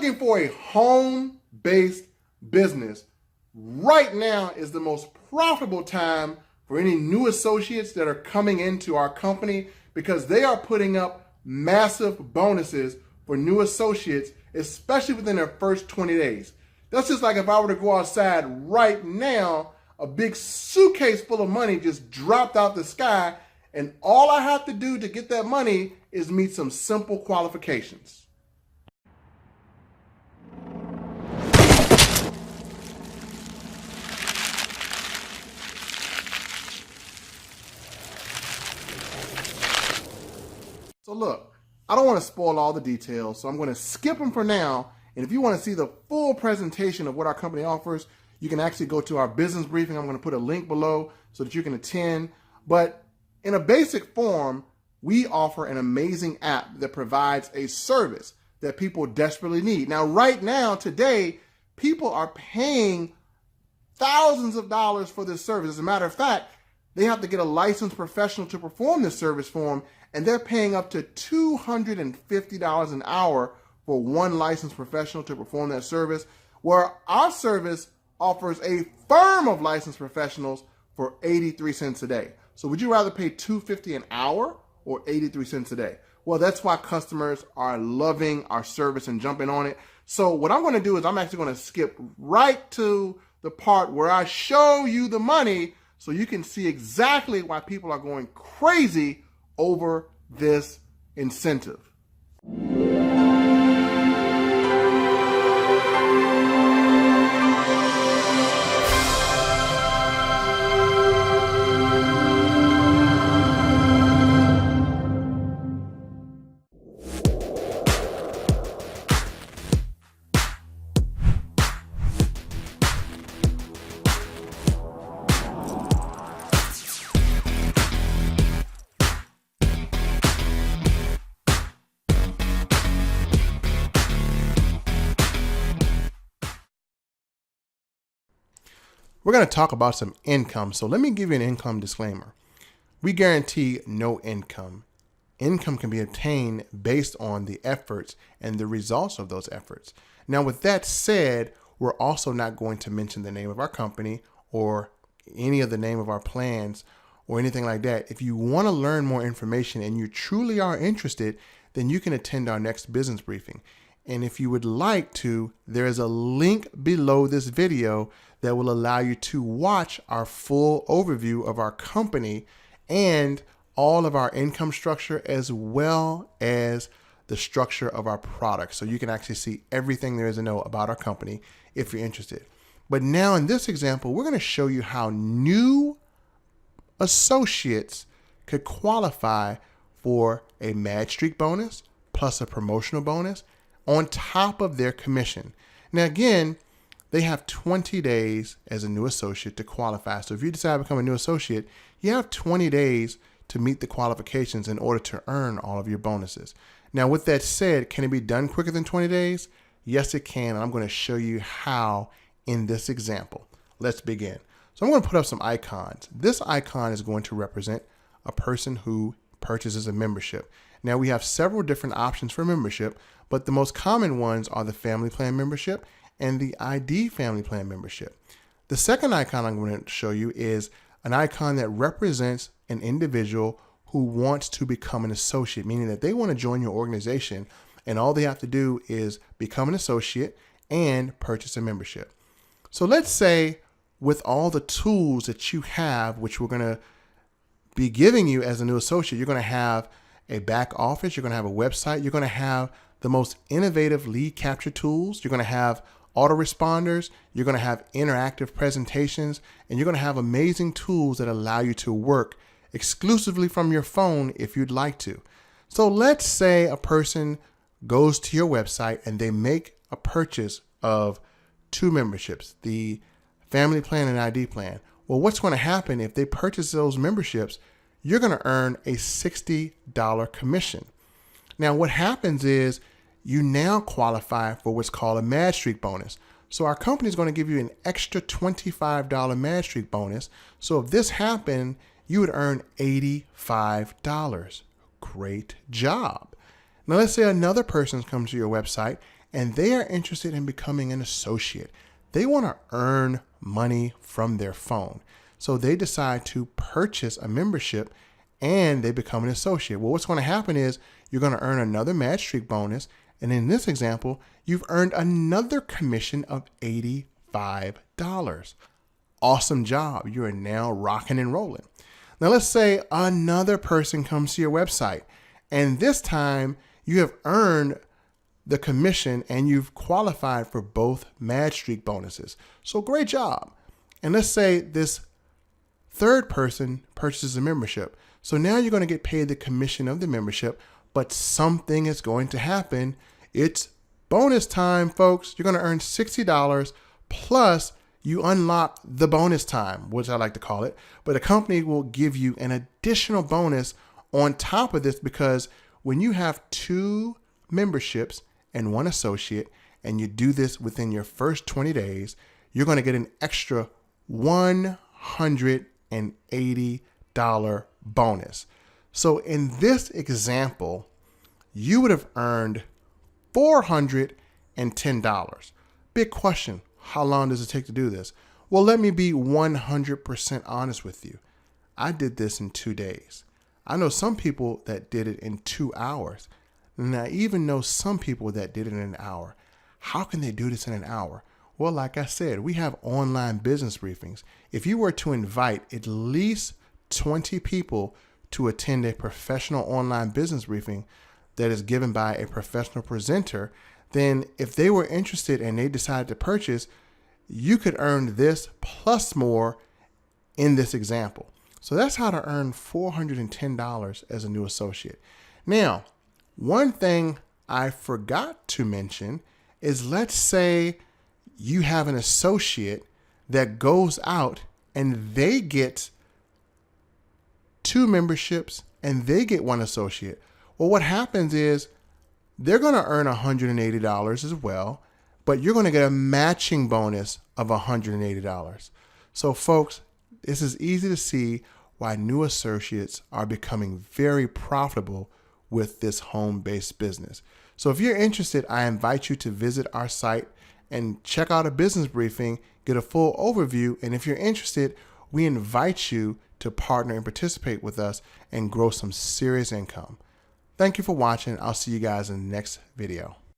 looking for a home-based business, right now is the most profitable time for any new associates that are coming into our company, because they are putting up massive bonuses for new associates, especially within their first 20 days. That's just like if I were to go outside right now, a big suitcase full of money just dropped out the sky, and all I have to do to get that money is meet some simple qualifications. So look, I don't want to spoil all the details, so I'm going to skip them for now. And if you want to see the full presentation of what our company offers, you can actually go to our business briefing. I'm going to put a link below so that you can attend. But in a basic form, we offer an amazing app that provides a service that people desperately need. Now, right now, today, people are paying thousands of dollars for this service. As a matter of fact, they have to get a licensed professional to perform this service for them, and they're paying up to $250 an hour for one licensed professional to perform that service, where our service offers a firm of licensed professionals for 83 cents a day. So would you rather pay $250 an hour or 83 cents a day? Well, that's why customers are loving our service and jumping on it. So what I'm going to do is I'm actually going to skip right to the part where I show you the money so you can see exactly why people are going crazy over this incentive. We're going to talk about some income. So let me give you an income disclaimer. We guarantee no income. Income can be obtained based on the efforts and the results of those efforts. Now, with that said, we're also not going to mention the name of our company or any of the name of our plans or anything like that. If you want to learn more information and you truly are interested, then you can attend our next business briefing. And if you would like to, there is a link below this video that will allow you to watch our full overview of our company and all of our income structure, as well as the structure of our products. So you can actually see everything there is to know about our company if you're interested. But now in this example, we're going to show you how new associates could qualify for a Mad Streak bonus plus a promotional bonus on top of their commission. Now, again, they have 20 days as a new associate to qualify. So if you decide to become a new associate, you have 20 days to meet the qualifications in order to earn all of your bonuses. Now, with that said, can it be done quicker than 20 days? Yes, it can. And I'm going to show you how in this example. Let's begin. So I'm going to put up some icons. This icon is going to represent a person who purchases a membership. Now, we have several different options for membership, but the most common ones are the family plan membership and the ID family plan membership. The second icon I'm going to show you is an icon that represents an individual who wants to become an associate, meaning that they want to join your organization, and all they have to do is become an associate and purchase a membership. So let's say with all the tools that you have, which we're going to be giving you as a new associate, you're going to have a back office, you're going to have a website, you're going to have the most innovative lead capture tools, you're going to have autoresponders, you're going to have interactive presentations, and you're going to have amazing tools that allow you to work exclusively from your phone if you'd like to. So let's say a person goes to your website and they make a purchase of 2 memberships, the family plan and ID plan. Well, what's going to happen if they purchase those memberships? You're going to earn a $60 commission. Now, what happens is you now qualify for what's called a Mad Streak bonus. So our company is going to give you an extra $25 Mad Streak bonus. So if this happened, you would earn $85. Great job. Now let's say another person comes to your website and they are interested in becoming an associate. They want to earn money from their phone. So they decide to purchase a membership and they become an associate. Well, what's going to happen is you're going to earn another Match Streak bonus. And in this example, you've earned another commission of $85. Awesome job. You are now rocking and rolling. Now, let's say another person comes to your website, and this time you have earned the commission and you've qualified for both Match Streak bonuses. So great job. And let's say this third person purchases a membership. So now you're going to get paid the commission of the membership, but something is going to happen. It's bonus time, folks. You're going to earn $60 plus you unlock the bonus time, which I like to call it. But the company will give you an additional bonus on top of this, because when you have 2 memberships and 1 associate, and you do this within your first 20 days, you're going to get an extra $180 bonus. So in this example, you would have earned $410. Big question. How long does it take to do this? Well, let me be 100% honest with you. I did this in 2 days. I know some people that did it in 2 hours. And I even know some people that did it in an hour. How can they do this in an hour? Well, like I said, we have online business briefings. If you were to invite at least 20 people to attend a professional online business briefing that is given by a professional presenter, then if they were interested and they decided to purchase, you could earn this plus more in this example. So that's how to earn $410 as a new associate. Now, one thing I forgot to mention is, let's say you have an associate that goes out and they get 2 memberships and they get 1 associate. Well, what happens is they're going to earn $180 as well, but you're going to get a matching bonus of $180. So folks, this is easy to see why new associates are becoming very profitable with this home-based business. So if you're interested, I invite you to visit our site and check out a business briefing, get a full overview. And if you're interested, we invite you to partner and participate with us and grow some serious income. Thank you for watching. I'll see you guys in the next video.